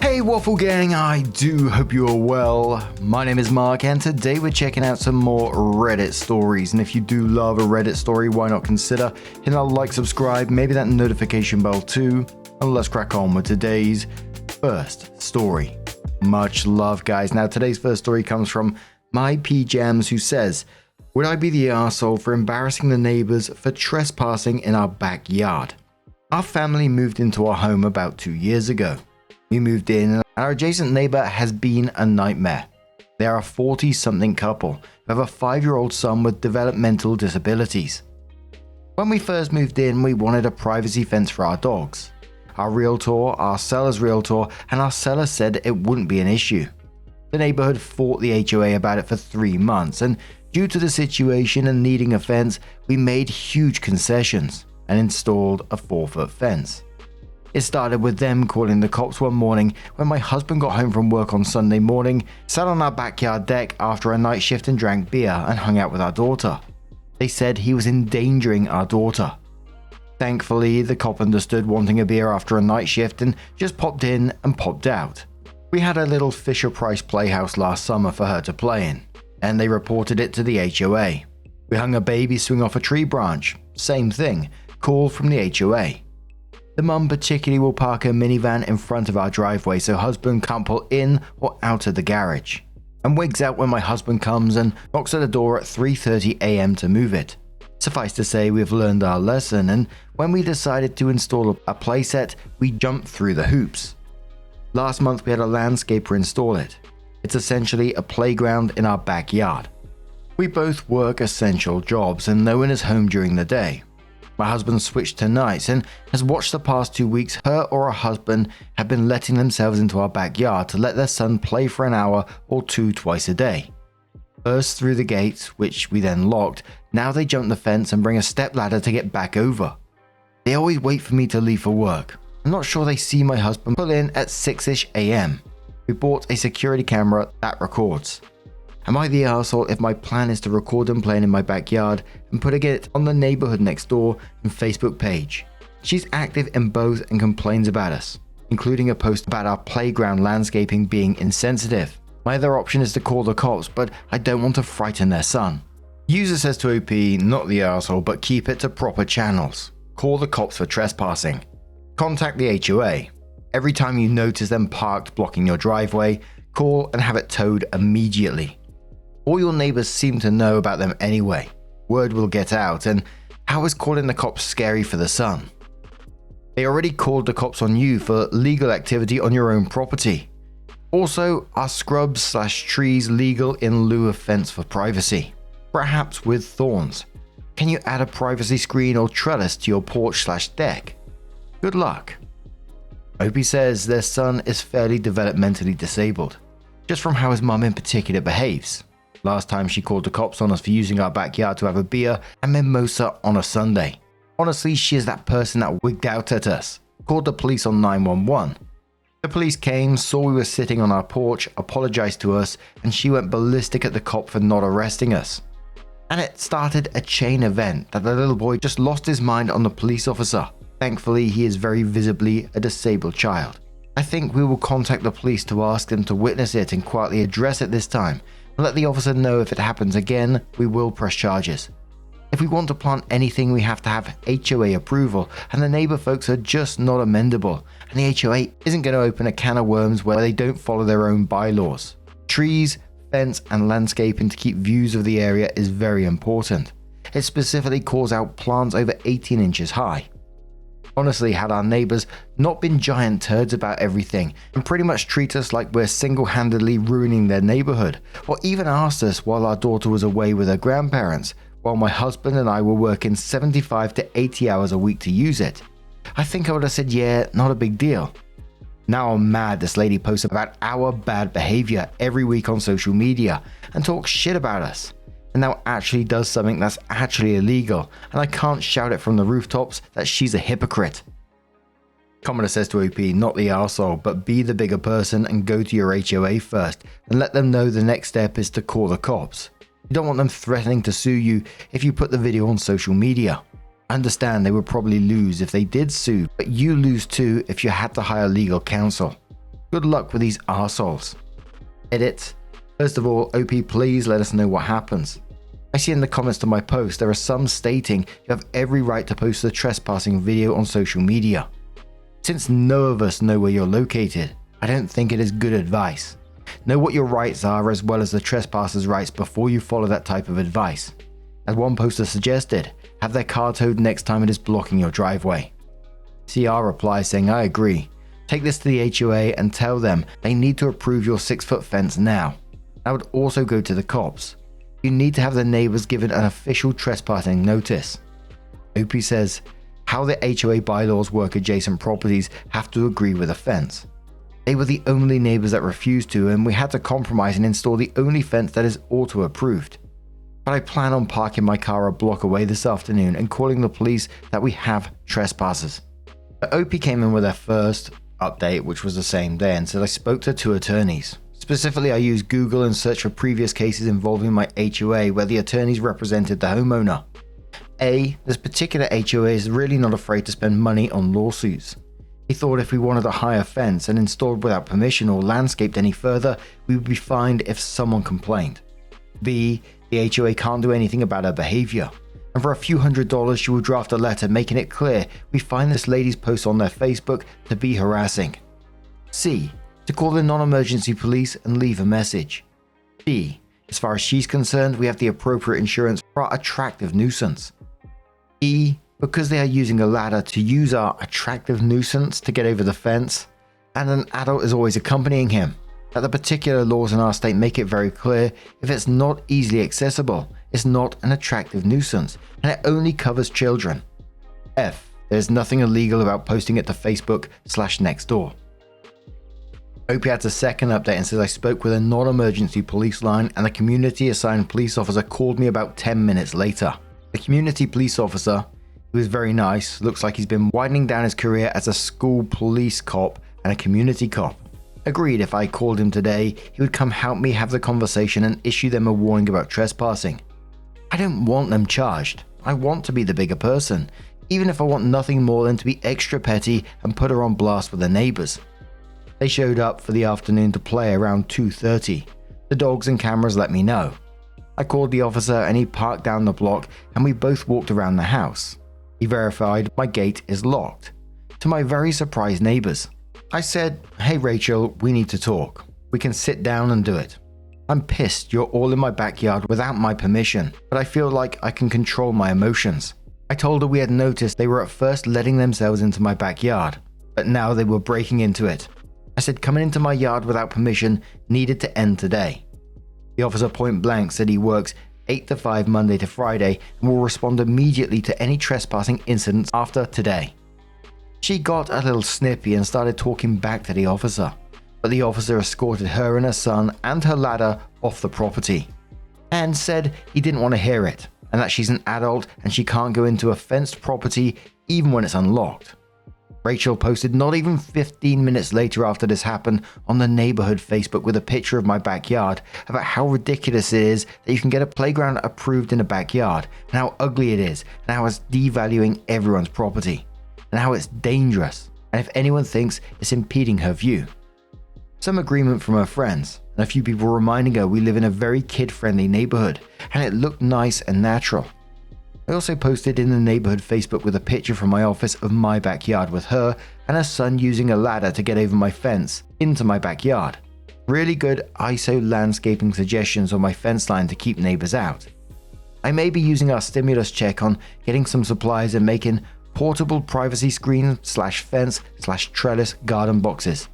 Hey Waffle Gang, I do hope you are well. My name is Mark and today we're checking out some more Reddit stories, and if you do love a Reddit story, why not consider hitting that like, subscribe, maybe that notification bell too, and let's crack on with today's first story. Much love guys. Now today's first story comes from My PJams, who says, would I be the arsehole for embarrassing the neighbors for trespassing in our backyard? Our family moved into our home about 2 years ago. We moved in and our adjacent neighbor has been a nightmare. They are a 40-something couple who have a 5-year-old son with developmental disabilities. When we first moved in, we wanted a privacy fence for our dogs. Our realtor, our seller's realtor, and our seller said it wouldn't be an issue. The neighborhood fought the HOA about it for 3 months, and due to the situation and needing a fence, we made huge concessions and installed a 4-foot fence. It started with them calling the cops one morning when my husband got home from work on Sunday morning, sat on our backyard deck after a night shift and drank beer and hung out with our daughter. They said he was endangering our daughter. Thankfully, the cop understood wanting a beer after a night shift and just popped in and popped out. We had a little Fisher-Price playhouse last summer for her to play in, and they reported it to the HOA. We hung a baby swing off a tree branch. Same thing, call from the HOA. The mum particularly will park her minivan in front of our driveway so husband can't pull in or out of the garage, and wigs out when my husband comes and knocks at the door at 3:30 AM to move it. Suffice to say, we've learned our lesson, and when we decided to install a playset, we jumped through the hoops. Last month we had a landscaper install it. It's essentially a playground in our backyard. We both work essential jobs and no one is home during the day. My husband switched to nights and has watched the past 2 weeks her or her husband have been letting themselves into our backyard to let their son play for an hour or two twice a day. First through the gates, which we then locked, now they jump the fence and bring a step ladder to get back over. They always wait for me to leave for work. I'm not sure they see my husband pull in at 6ish AM. We bought a security camera that records. Am I the arsehole if my plan is to record them playing in my backyard and putting it on the neighborhood next door and Facebook page? She's active in both and complains about us, including a post about our playground landscaping being insensitive. My other option is to call the cops, but I don't want to frighten their son. User says to OP, not the arsehole, but keep it to proper channels. Call the cops for trespassing. Contact the HOA. Every time you notice them parked blocking your driveway, call and have it towed immediately. All your neighbors seem to know about them anyway. Word will get out, and how is calling the cops scary for the son? They already called the cops on you for legal activity on your own property. Also, are scrubs/trees legal in lieu of fence for privacy? Perhaps with thorns. Can you add a privacy screen or trellis to your porch/deck? Good luck. Opie says their son is fairly developmentally disabled, just from how his mum in particular behaves. Last time she called the cops on us for using our backyard to have a beer and mimosa on a Sunday. Honestly, she is that person that wigged out at us. Called the police on 911. The police came, saw we were sitting on our porch, apologized to us, and she went ballistic at the cop for not arresting us. And it started a chain event that the little boy just lost his mind on the police officer. Thankfully, he is very visibly a disabled child. I think we will contact the police to ask them to witness it and quietly address it this time. Let the officer know if it happens again, we will press charges. If we want to plant anything, we have to have HOA approval, and the neighbor folks are just not amendable, and the HOA isn't going to open a can of worms where they don't follow their own bylaws. Trees, fence, and landscaping to keep views of the area is very important. It specifically calls out plants over 18 inches high. Honestly, had our neighbors not been giant turds about everything and pretty much treat us like we're single-handedly ruining their neighborhood, or even asked us while our daughter was away with her grandparents, while my husband and I were working 75 to 80 hours a week to use it, I think I would have said, yeah, not a big deal. Now I'm mad this lady posts about our bad behavior every week on social media and talks shit about us, and now actually does something that's actually illegal, and I can't shout it from the rooftops that she's a hypocrite. Commenter says to OP, not the arsehole, but be the bigger person and go to your HOA first and let them know the next step is to call the cops. You don't want them threatening to sue you if you put the video on social media. I understand they would probably lose if they did sue, but you lose too if you had to hire legal counsel. Good luck with these arseholes. Edit. First of all, OP, please let us know what happens. I see in the comments to my post there are some stating you have every right to post the trespassing video on social media. Since none of us know where you're located, I don't think it is good advice. Know what your rights are as well as the trespasser's rights before you follow that type of advice. As one poster suggested, have their car towed next time it is blocking your driveway. CR replies saying, I agree. Take this to the HOA and tell them they need to approve your 6-foot fence now. I would also go to the cops. You need to have the neighbors given an official trespassing notice. OP says, how the HOA bylaws work, adjacent properties have to agree with a fence. They were the only neighbors that refused to, and we had to compromise and install the only fence that is auto approved. But I plan on parking my car a block away this afternoon and calling the police that we have trespassers. But OP came in with their first update, which was the same day, and said I spoke to 2 attorneys. Specifically, I used Google and searched for previous cases involving my HOA where the attorneys represented the homeowner. This particular HOA is really not afraid to spend money on lawsuits. He thought if we wanted a higher fence and installed without permission or landscaped any further, we would be fined if someone complained. B, the HOA can't do anything about her behavior. And for a few $100s, she will draft a letter making it clear we find this lady's post on their Facebook to be harassing. C, to call the non-emergency police and leave a message. D, as far as she's concerned, we have the appropriate insurance for our attractive nuisance. E, because they are using a ladder to use our attractive nuisance to get over the fence, and an adult is always accompanying him, that the particular laws in our state make it very clear if it's not easily accessible, it's not an attractive nuisance, and it only covers children. F, there's nothing illegal about posting it to Facebook/Nextdoor. OP adds a second update and says I spoke with a non-emergency police line and the community assigned police officer called me about 10 minutes later. The community police officer, who is very nice, looks like he's been winding down his career as a school police cop and a community cop. Agreed if I called him today, he would come help me have the conversation and issue them a warning about trespassing. I don't want them charged. I want to be the bigger person, even if I want nothing more than to be extra petty and put her on blast with the neighbors. They showed up for the afternoon to play around 2:30. The dogs and cameras let me know. I called the officer and he parked down the block and we both walked around the house. He verified my gate is locked. To my very surprised neighbors, I said, hey Rachel, we need to talk. We can sit down and do it. I'm pissed you're all in my backyard without my permission, but I feel like I can control my emotions. I told her we had noticed they were at first letting themselves into my backyard, but now they were breaking into it. I said coming into my yard without permission needed to end today. The officer point blank said he works 8 to 5 Monday to Friday and will respond immediately to any trespassing incidents after today. She got a little snippy and started talking back to the officer, but the officer escorted her and her son and her ladder off the property and said he didn't want to hear it and that she's an adult and she can't go into a fenced property even when it's unlocked. Rachel posted not even 15 minutes later after this happened on the neighborhood Facebook with a picture of my backyard about how ridiculous it is that you can get a playground approved in a backyard and how ugly it is and how it's devaluing everyone's property and how it's dangerous and if anyone thinks it's impeding her view. Some agreement from her friends and a few people reminding her we live in a very kid-friendly neighborhood and it looked nice and natural. I also posted in the neighborhood Facebook with a picture from my office of my backyard with her and her son using a ladder to get over my fence into my backyard. Really good ISO landscaping suggestions on my fence line to keep neighbors out. I may be using our stimulus check on getting some supplies and making portable privacy screen /fence /trellis garden boxes.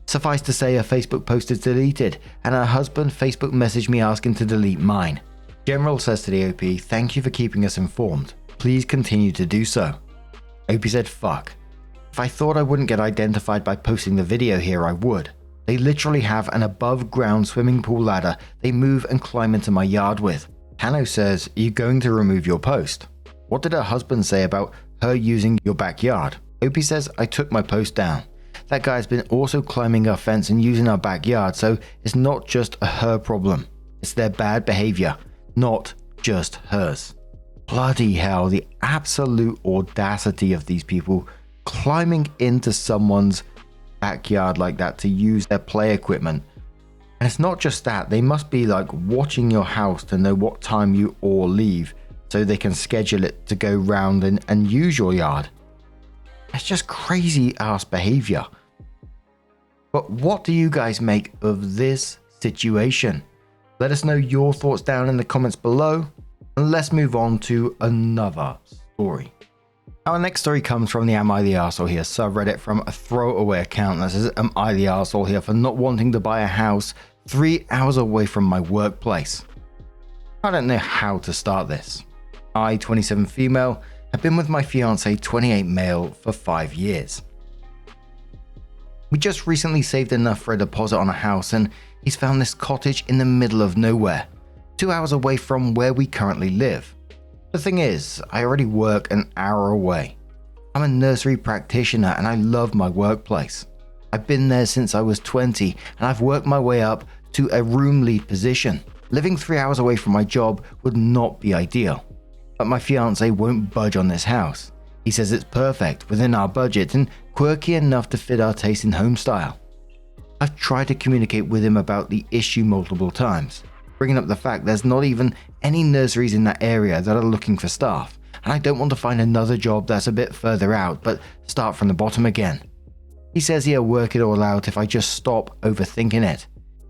Suffice to say her Facebook post is deleted and her husband Facebook messaged me asking to delete mine. General says to the OP, thank you for keeping us informed. Please continue to do so. OP said, fuck. If I thought I wouldn't get identified by posting the video here, I would. They literally have an above ground swimming pool ladder they move and climb into my yard with. Hanno says, are you going to remove your post? What did her husband say about her using your backyard? OP says, I took my post down. That guy's been also climbing our fence and using our backyard, so it's not just a her problem. It's their bad behavior. Not just hers. Bloody hell, the absolute audacity of these people climbing into someone's backyard like that to use their play equipment. And it's not just that, they must be like watching your house to know what time you all leave so they can schedule it to go round and use your yard. It's just crazy ass behavior. But what do you guys make of this situation? Let us know your thoughts down in the comments below, and let's move on to another story. Our next story comes from the Am I the Arsehole Here subreddit from a throwaway account that says, Am I the Arsehole Here for not wanting to buy a house 3 hours away from my workplace? I don't know how to start this. I, 27 female, have been with my fiance, 28 male, for 5 years. We just recently saved enough for a deposit on a house, and he's found this cottage in the middle of nowhere, 2 hours away from where we currently live. The thing is, I already work an hour away. I'm a nursery practitioner and I love my workplace. I've been there since I was 20 and I've worked my way up to a room lead position. Living 3 hours away from my job would not be ideal. But my fiance won't budge on this house. He says it's perfect, within our budget, and quirky enough to fit our taste in home style. I've tried to communicate with him about the issue multiple times, bringing up the fact there's not even any nurseries in that area that are looking for staff, and I don't want to find another job that's a bit further out but start from the bottom again. He says he'll work it all out if I just stop overthinking it,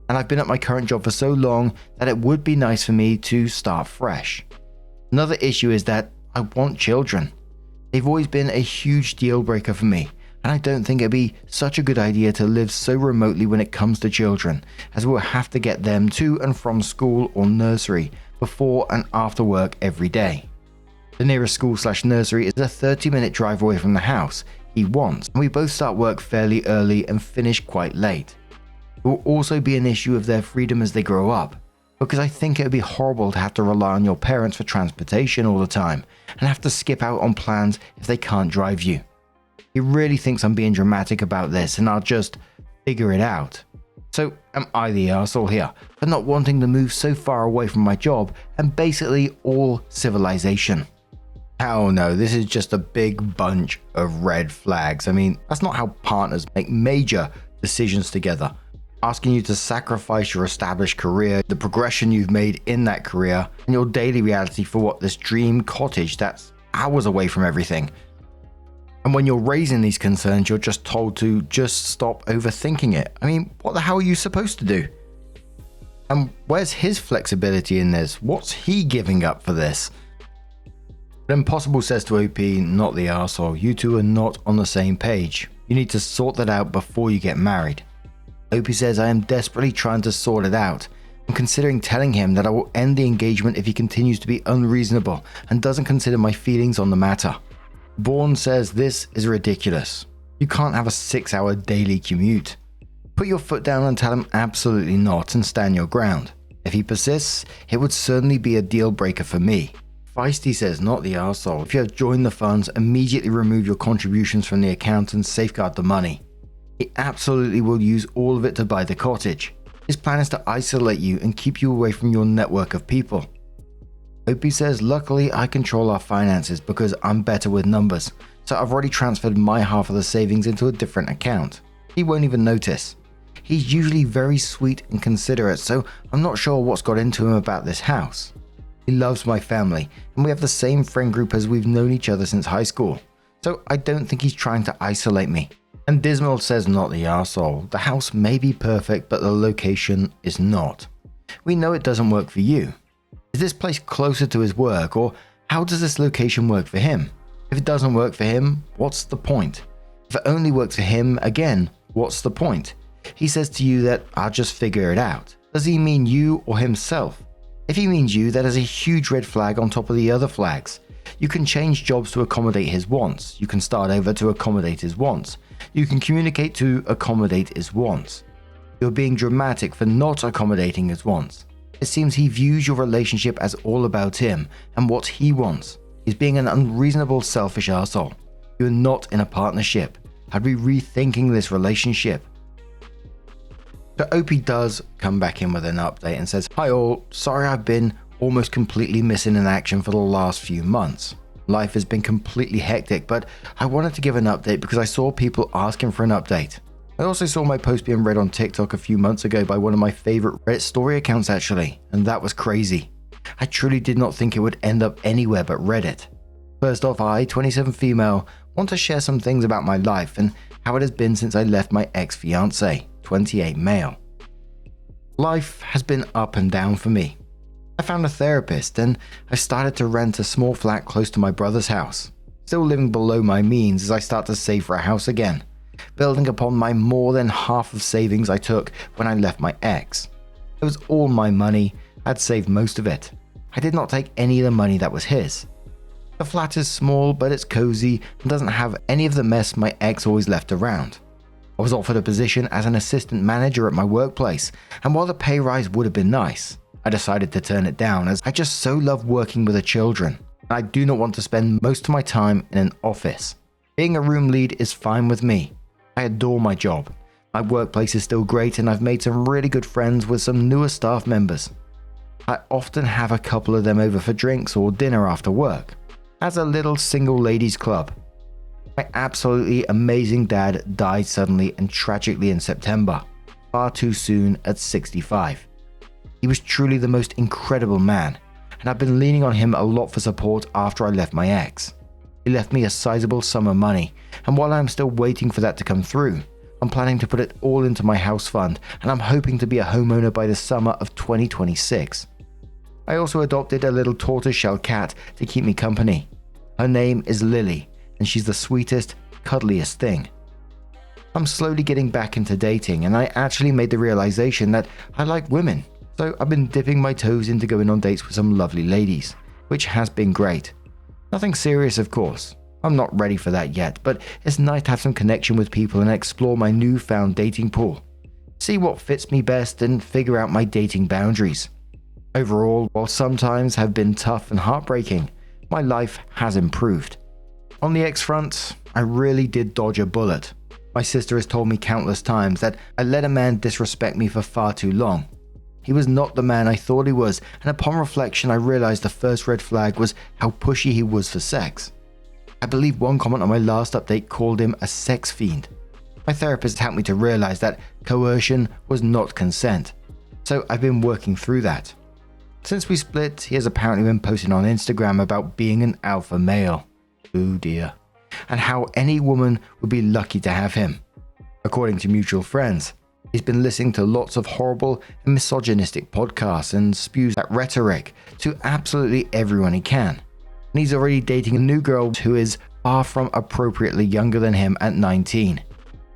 and I've been at my current job for so long that it would be nice for me to start fresh. Another issue is that I want children. They've always been a huge deal breaker for me, and I don't think it'd be such a good idea to live so remotely when it comes to children, as we'll have to get them to and from school or nursery before and after work every day. The nearest school/nursery is a 30-minute drive away from the house he wants, and we both start work fairly early and finish quite late. It will also be an issue of their freedom as they grow up, because I think it would be horrible to have to rely on your parents for transportation all the time and have to skip out on plans if they can't drive you. He really thinks I'm being dramatic about this and I'll just figure it out. So am I the arsehole here for not wanting to move so far away from my job and basically all civilization? Hell no, this is just a big bunch of red flags. I mean, that's not how partners make major decisions together. Asking you to sacrifice your established career, the progression you've made in that career, and your daily reality for what, this dream cottage that's hours away from everything. And when you're raising these concerns, you're just told to just stop overthinking it. I mean, what the hell are you supposed to do? And where's his flexibility in this? What's he giving up for this? But Impossible says to OP, not the arsehole, you two are not on the same page. You need to sort that out before you get married. OP says, I am desperately trying to sort it out. I'm considering telling him that I will end the engagement if he continues to be unreasonable and doesn't consider my feelings on the matter. Bourne says this is ridiculous. You can't have a 6-hour daily commute. Put your foot down and tell him absolutely not and stand your ground. If he persists, it would certainly be a deal breaker for me. Feisty says, not the arsehole. If you have joined the funds, immediately remove your contributions from the account and safeguard the money. He absolutely will use all of it to buy the cottage. His plan is to isolate you and keep you away from your network of people. Opie says, luckily I control our finances because I'm better with numbers, so I've already transferred my half of the savings into a different account. He won't even notice. He's usually very sweet and considerate, so I'm not sure what's got into him about this house. He loves my family, and we have the same friend group as we've known each other since high school, so I don't think he's trying to isolate me. And Dismal says, not the arsehole. The house may be perfect, but the location is not. We know it doesn't work for you. Is this place closer to his work, or how does this location work for him? If it doesn't work for him, what's the point? If it only works for him, again, what's the point? He says to you that I'll just figure it out. Does he mean you or himself? If he means you, that is a huge red flag on top of the other flags. You can change jobs to accommodate his wants. You can start over to accommodate his wants. You can communicate to accommodate his wants. You're being dramatic for not accommodating his wants. It seems he views your relationship as all about him and what he wants. He's being an unreasonable, selfish arsehole. You're not in a partnership. I'd be rethinking this relationship. So OP does come back in with an update and says, hi all, sorry I've been almost completely missing in action for the last few months. Life has been completely hectic, but I wanted to give an update because I saw people asking for an update. I also saw my post being read on TikTok a few months ago by one of my favorite Reddit story accounts actually, and that was crazy. I truly did not think it would end up anywhere but Reddit. First off, I, 27 female, want to share some things about my life and how it has been since I left my ex-fiancé, 28 male. Life has been up and down for me. I found a therapist and I started to rent a small flat close to my brother's house, still living below my means as I start to save for a house again, building upon my more than half of savings I took when I left my ex. It was all my money, I'd saved most of it. I did not take any of the money that was his. The flat is small, but it's cozy and doesn't have any of the mess my ex always left around. I was offered a position as an assistant manager at my workplace, and while the pay rise would have been nice, I decided to turn it down as I just so love working with the children. I do not want to spend most of my time in an office. Being a room lead is fine with me. I adore my job. My workplace is still great and I've made some really good friends with some newer staff members. I often have a couple of them over for drinks or dinner after work, as a little single ladies club. My absolutely amazing dad died suddenly and tragically in September, far too soon at 65. He was truly the most incredible man, and I've been leaning on him a lot for support after I left my ex. He left me a sizable sum of money, and while I'm still waiting for that to come through, I'm planning to put it all into my house fund, and I'm hoping to be a homeowner by the summer of 2026. I also adopted a little tortoiseshell cat to keep me company. Her name is Lily, and she's the sweetest, cuddliest thing. I'm slowly getting back into dating, and I actually made the realization that I like women. So I've been dipping my toes into going on dates with some lovely ladies, which has been great. Nothing serious, of course. I'm not ready for that yet, but it's nice to have some connection with people and explore my newfound dating pool. See what fits me best and figure out my dating boundaries. Overall, while sometimes have been tough and heartbreaking, my life has improved. On the ex front, I really did dodge a bullet. My sister has told me countless times that I let a man disrespect me for far too long. He was not the man I thought he was, and upon reflection I realized the first red flag was how pushy he was for sex. I believe one comment on my last update called him a sex fiend. My therapist helped me to realize that coercion was not consent, so I've been working through that. Since we split, he has apparently been posting on Instagram about being an alpha male. Oh dear. And how any woman would be lucky to have him. According to mutual friends, he's been listening to lots of horrible and misogynistic podcasts and spews that rhetoric to absolutely everyone he can. And he's already dating a new girl who is far from appropriately younger than him at 19.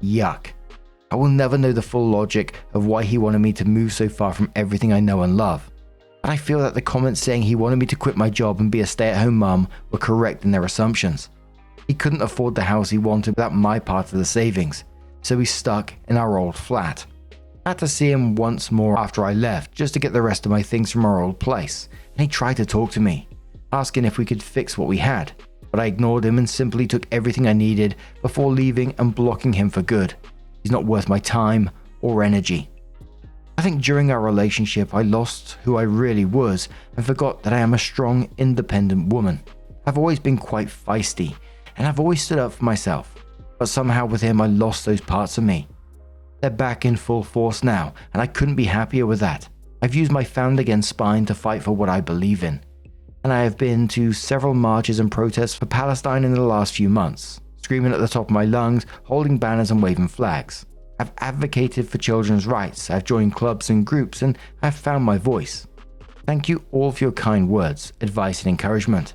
Yuck. I will never know the full logic of why he wanted me to move so far from everything I know and love. But I feel that the comments saying he wanted me to quit my job and be a stay-at-home mum were correct in their assumptions. He couldn't afford the house he wanted without my part of the savings, so he's stuck in our old flat. I had to see him once more after I left just to get the rest of my things from our old place, and he tried to talk to me, asking if we could fix what we had, but I ignored him and simply took everything I needed before leaving and blocking him for good. He's not worth my time or energy. I think during our relationship I lost who I really was and forgot that I am a strong, independent woman. I've always been quite feisty, and I've always stood up for myself, but somehow with him I lost those parts of me. They're back in full force now, and I couldn't be happier with that. I've used my found again spine to fight for what I believe in, and I have been to several marches and protests for Palestine in the last few months, screaming at the top of my lungs, holding banners and waving flags. I've advocated for children's rights, I've joined clubs and groups, and I've found my voice. Thank you all for your kind words, advice and encouragement.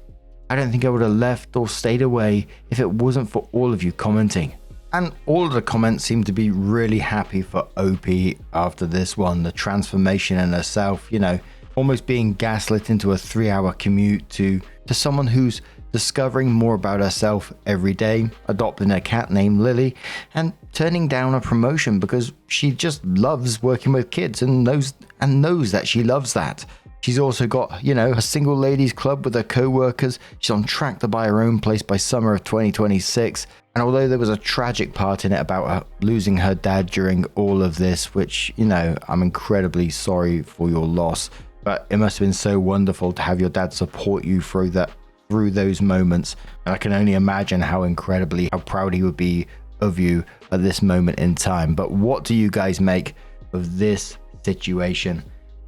I don't think I would have left or stayed away if it wasn't for all of you commenting. And all of the comments seem to be really happy for OP after this one, the transformation in herself, almost being gaslit into a 3-hour commute to someone who's discovering more about herself every day, adopting a cat named Lily, and turning down a promotion because she just loves working with kids and knows that she loves that. She's also got, a single ladies club with her co-workers. She's on track to buy her own place by summer of 2026. And although there was a tragic part in it about her losing her dad during all of this, which, I'm incredibly sorry for your loss, but it must have been so wonderful to have your dad support you through those moments. And I can only imagine how proud he would be of you at this moment in time. But what do you guys make of this situation?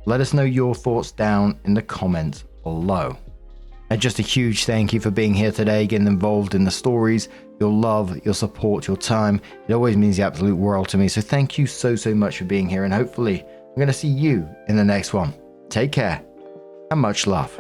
Let us know your thoughts down in the comments below. And just a huge thank you for being here today, getting involved in the stories, your love, your support, your time. It always means the absolute world to me. So thank you so much for being here, and hopefully I'm going to see you in the next one. Take care and much love.